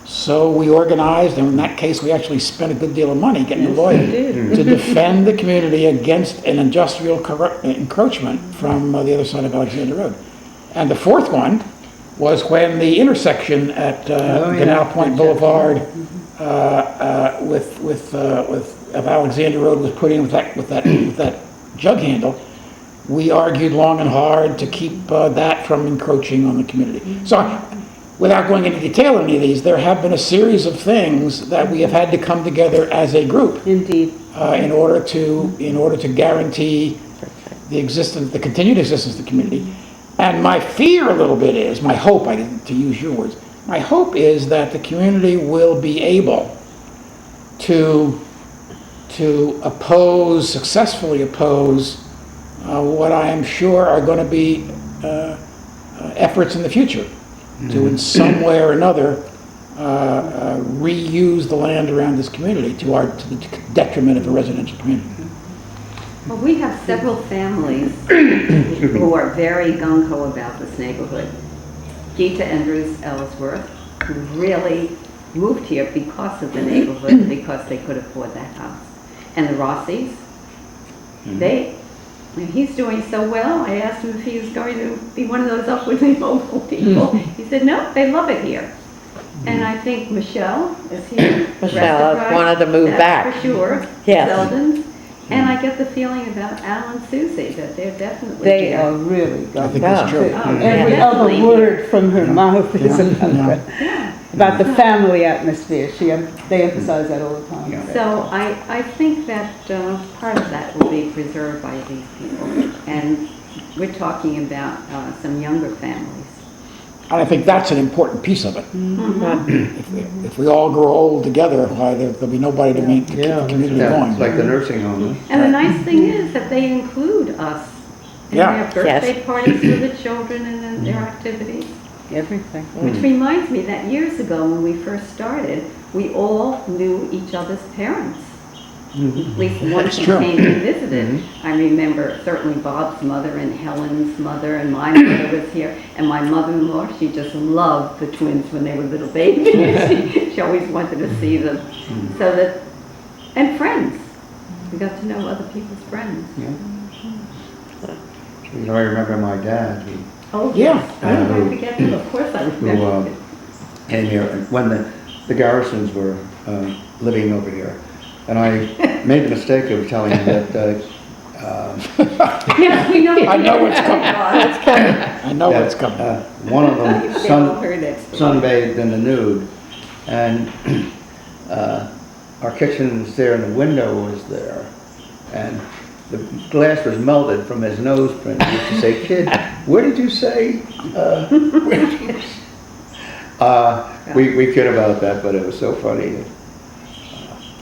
So we organized, and in that case, we actually spent a good deal of money getting a lawyer to defend the community against an industrial encroachment from the other side of Alexander Road. And the fourth one was when the intersection at Canal Point Boulevard of Alexander Road was put in with that jug handle. We argued long and hard to keep that from encroaching on the community. So without going into detail on any of these, there have been a series of things that we have had to come together as a group Indeed. in order to guarantee the continued existence of the community. And my fear a little bit is, my hope, to use your words, my hope is that the community will be able to successfully oppose what I am sure are going to be efforts in the future to, in some way or another, reuse the land around this community to the detriment of the residential community. Well, we have several families who are very gung-ho about this neighborhood. Gita and Bruce Ellsworth, who really moved here because of the neighborhood, because they could afford that house. And the Rossies, he's doing so well. I asked him if he was going to be one of those upwardly mobile people. He said, no, they love it here. And I think Michelle is here. Michelle wanted to move back. For sure. Yes. Zeldin. And I get the feeling about Al and Susie that they're definitely They here. are really I going. think that's true. Every other word from her mouth is about the family atmosphere. They emphasize that all the time. Yeah. So I think that part of that will be preserved by these people. And we're talking about some younger families. And I think that's an important piece of it. If we all grow old together, why there'll be nobody to keep the community going. It's like the nursing home. And the nice thing is that they include us in Yeah. their birthday parties for the children and in their activities. Everything. Which reminds me that years ago when we first started, we all knew each other's parents. At least one That's who true. came and visited. I remember certainly Bob's mother and Helen's mother and my mother was here. And my mother-in-law, she just loved the twins when they were little babies. She always wanted to see them. So that, and friends. We got to know other people's friends. You know, I remember my dad Oh, Yeah. yes. I don't forget him. Of course I remember. who came here when the Garrisons were living over here. And I made the mistake of telling him that Yes, we know. I know what's coming. I know what's coming. one of them They've all heard that story. sunbathed in the nude, and our kitchen was there and the window was there, and the glass was melted from his nose print. He used to say, "Kid, where did you say?" Where did you say? We kid about that, but it was so funny.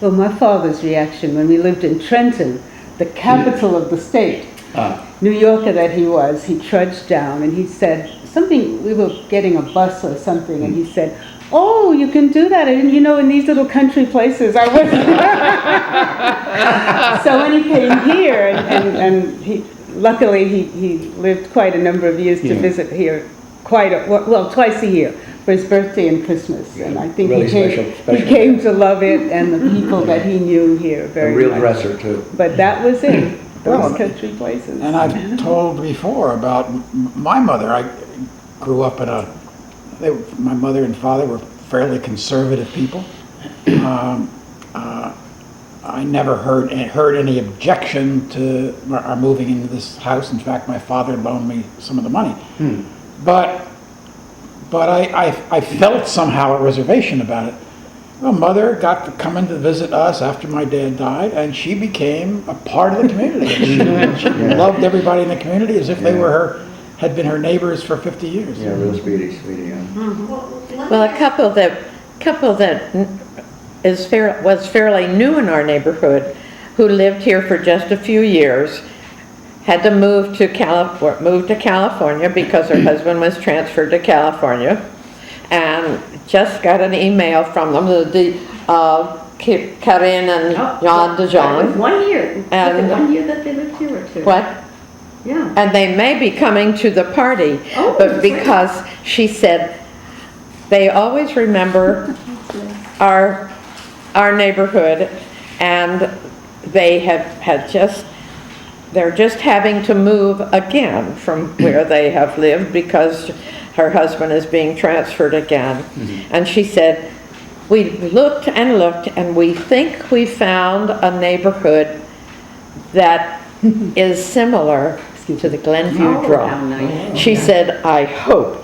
Well, my father's reaction when we lived in Trenton, the capital of the state, New Yorker that he was, he trudged down and he said something, we were getting a bus or something, and he said, "Oh, you can do that. And you know, in these little country places, I was." So when he came here, and luckily he lived quite a number of years to visit here, twice a year for his birthday and Christmas, and I think Really he special came to love it, and the people that he knew here very A real much. dresser too. But that was it. Well, Those country places. And I've told before about my mother. I grew up in my mother and father were fairly conservative people. I never heard any objection to our moving into this house. In fact, my father loaned me some of the money. But I felt somehow a reservation about it. Well, Mother got to come in to visit us after my dad died, and she became a part of the community. She loved everybody in the community as if they had been her neighbors for 50 years. Yeah, real sweetie. Yeah. Well, a couple that was fairly new in our neighborhood, who lived here for just a few years, had to move to California because her husband was transferred to California, and just got an email from them, Karen and John It DeJong. was 1 year. And- Was it 1 year that they lived here or two? What? Yeah. And they may be coming to the party, Oh, but because she said they always remember our neighborhood, and they're just having to move again from where they have lived because her husband is being transferred again. And she said, we looked and looked, and we think we found a neighborhood that is similar to the Glenview Oh, draw. how nice. She said, I hope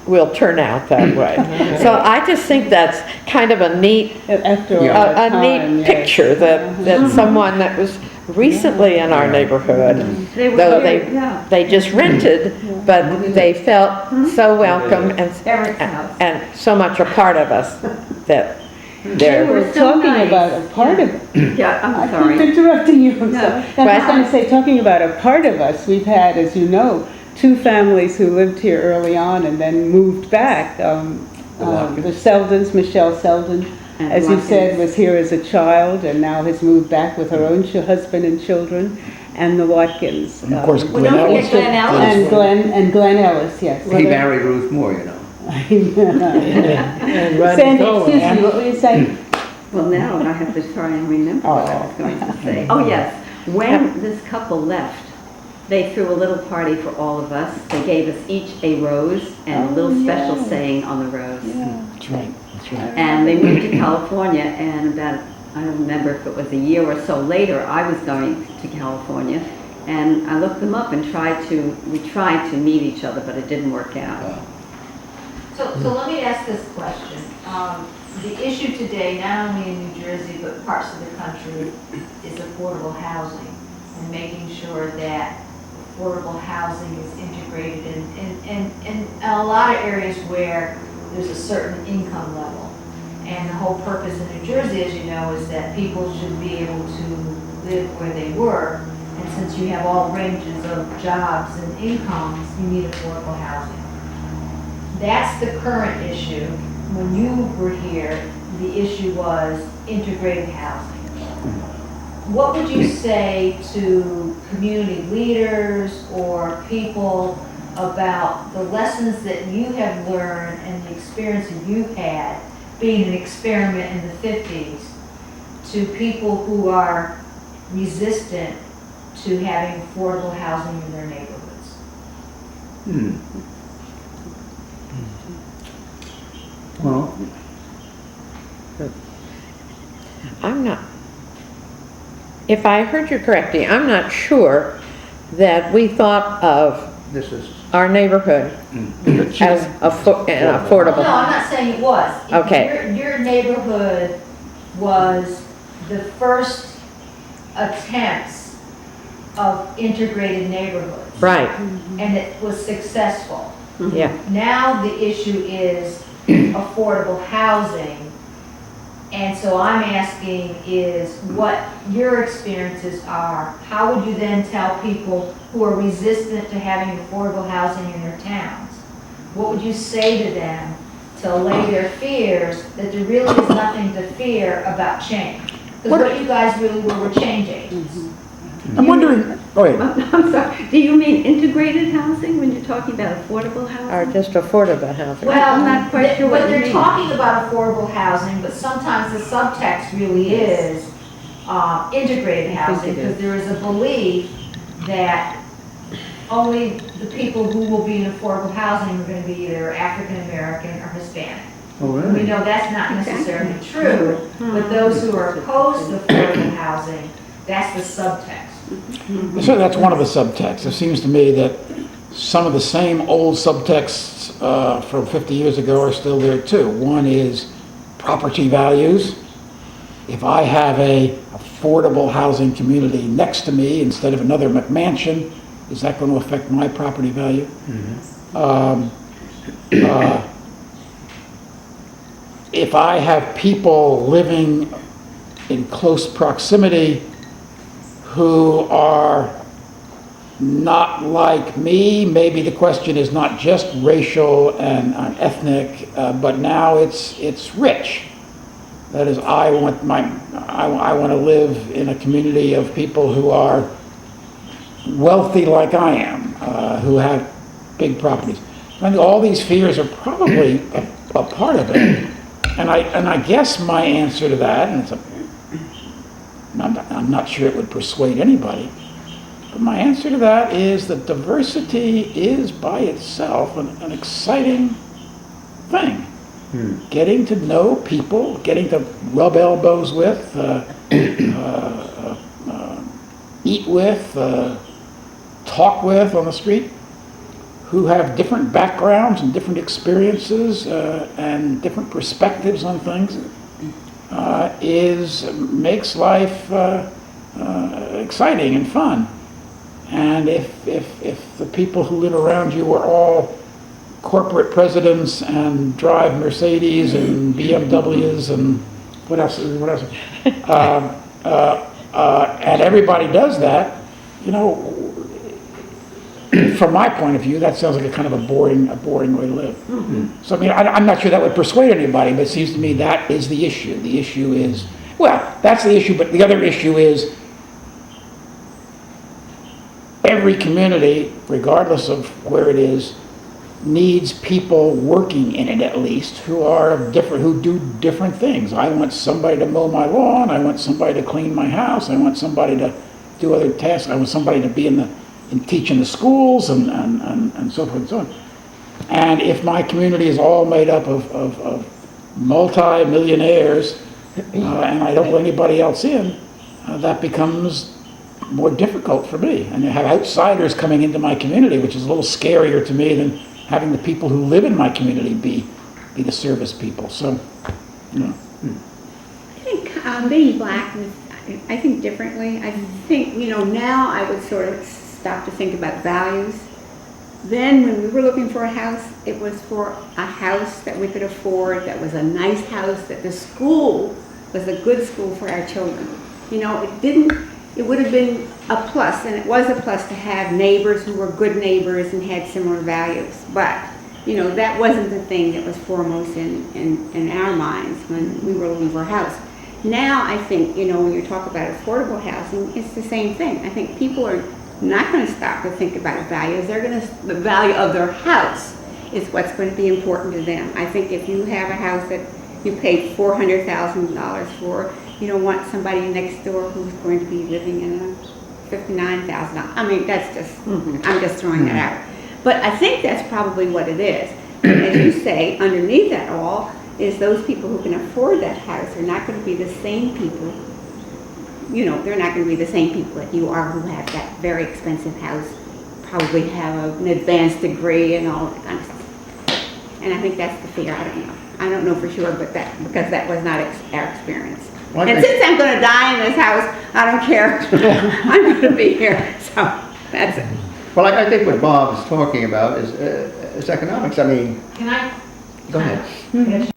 will turn out that way. So I just think that's kind of a neat, After all a that time, neat yes. picture that someone that was recently in our neighborhood, They were though very- yeah. they just rented, but they felt so welcome Eric's house. and so much a part of us that they're, were We're so talking nice. about a part of, Yeah, I I'm keep sorry. interrupting you. I'm No. sorry. I was going to say, talking about a part of us, we've had, as you know, two families who lived here early on and then moved back. The Seldons, Michelle Selden, And as you Watkins. said, was here as a child and now has moved back with her own husband and children, and the Watkins. And of course, Well, don't Glen forget Glen Ellis. And Glen Ellis, yes. He married Ruth Moore, you know. And Rodney Sandy, Cohen. excuse me, what were you saying? Well, now I have to try and remember what I was going to say. Oh, yes. When this couple left, they threw a little party for all of us. They gave us each a rose and a little special saying on the rose. That's right, that's right. And they moved to California, and about, I don't remember if it was a year or so later, I was going to California, and I looked them up and we tried to meet each other, but it didn't work out. So let me ask this question. The issue today, not only in New Jersey, but parts of the country, is affordable housing and making sure that affordable housing is integrated in a lot of areas where there's a certain income level. And the whole purpose in New Jersey, as you know, is that people should be able to live where they were. And since you have all ranges of jobs and incomes, you need affordable housing. That's the current issue. When you were here, the issue was integrated housing. What would you say to community leaders or people about the lessons that you have learned and the experience that you've had being an experiment in the 50s to people who are resistant to having affordable housing in their neighborhoods? Well, I'm not, if I heard you correctly, I'm not sure that we thought of this is, our neighborhood as an No, affordable. I'm not saying it was. Okay. Your neighborhood was the first attempts of integrated neighborhoods. Right, And it was successful. yeah. Now the issue is affordable housing. And so I'm asking is what your experiences are. How would you then tell people who are resistant to having affordable housing in their towns? What would you say to them to allay their fears that there really is nothing to fear about change? Because what you guys really were change agents. I'm wondering, go ahead. I'm sorry, do you mean integrated housing when you're talking about affordable Or housing? just affordable housing. Well, I'm not quite sure what you they're mean. talking about affordable housing, but sometimes the subtext really is integrated housing, because there is a belief that only the people who will be in affordable housing are going to be either African-American or Hispanic. oh, We really? know that's not necessarily true, but those who are opposed to affordable housing, that's the subtext. So that's one of the subtexts. It seems to me that some of the same old subtexts from 50 years ago are still there too. One is property values. If I have a affordable housing community next to me instead of another McMansion, is that going to affect my property value? If I have people living in close proximity who are not like me, maybe the question is not just racial and ethnic, but now it's rich. That is, I want to live in a community of people who are wealthy like I am, who have big properties. I think all these fears are probably a part of it. And I guess my answer to that, and I'm not sure it would persuade anybody, but my answer to that is that diversity is by itself an exciting thing. Getting to know people, getting to rub elbows with, eat with, talk with on the street. who have different backgrounds and different experiences and different perspectives on things makes life exciting and fun. And if the people who live around you are all corporate presidents and drive Mercedes and BMWs and what else? And everybody does that, you know, from my point of view, that sounds like a kind of a boring way to live. Mm-hmm. So I mean, I'm not sure that would persuade anybody, but it seems to me that is the issue. The issue is, well, that's the issue, but the other issue is every community, regardless of where it is, needs people working in it at least who are different, who do different things. I want somebody to mow my lawn. I want somebody to clean my house. I want somebody to do other tasks. I want somebody to be and teach in the schools and so forth and so on. And if my community is all made up of multi-millionaires and I don't let anybody else in, that becomes more difficult for me. And you have outsiders coming into my community, which is a little scarier to me than having the people who live in my community be the service people. So, you know. I think being black, I think differently. I think, you know, now I would sort of stop to think about values. Then when we were looking for a house, it was for a house that we could afford, that was a nice house, that the school was a good school for our children. You know, it would have been a plus, and it was a plus to have neighbors who were good neighbors and had similar values. But, you know, that wasn't the thing that was foremost in our minds when we were looking for a house. Now I think, you know, when you talk about affordable housing, it's the same thing. I think people are not going to stop to think about values. The value of their house is what's going to be important to them. I think if you have a house that you paid $400,000 for, you don't want somebody next door who's going to be living in a $59,000. I mean, that's just, I'm just throwing that out. But I think that's probably what it is. As you say, underneath that all is those people who can afford that house are not going to be the same people. You know, they're not going to be the same people that you are who have that very expensive house, probably have an advanced degree and all that kind of stuff. And I think that's the fear. I don't know. I don't know for sure, but because that was not our experience. Well, and since I'm going to die in this house, I don't care. I'm going to be here. So that's it. Well, I think what Bob is talking about is economics. I mean, Can I? go ahead.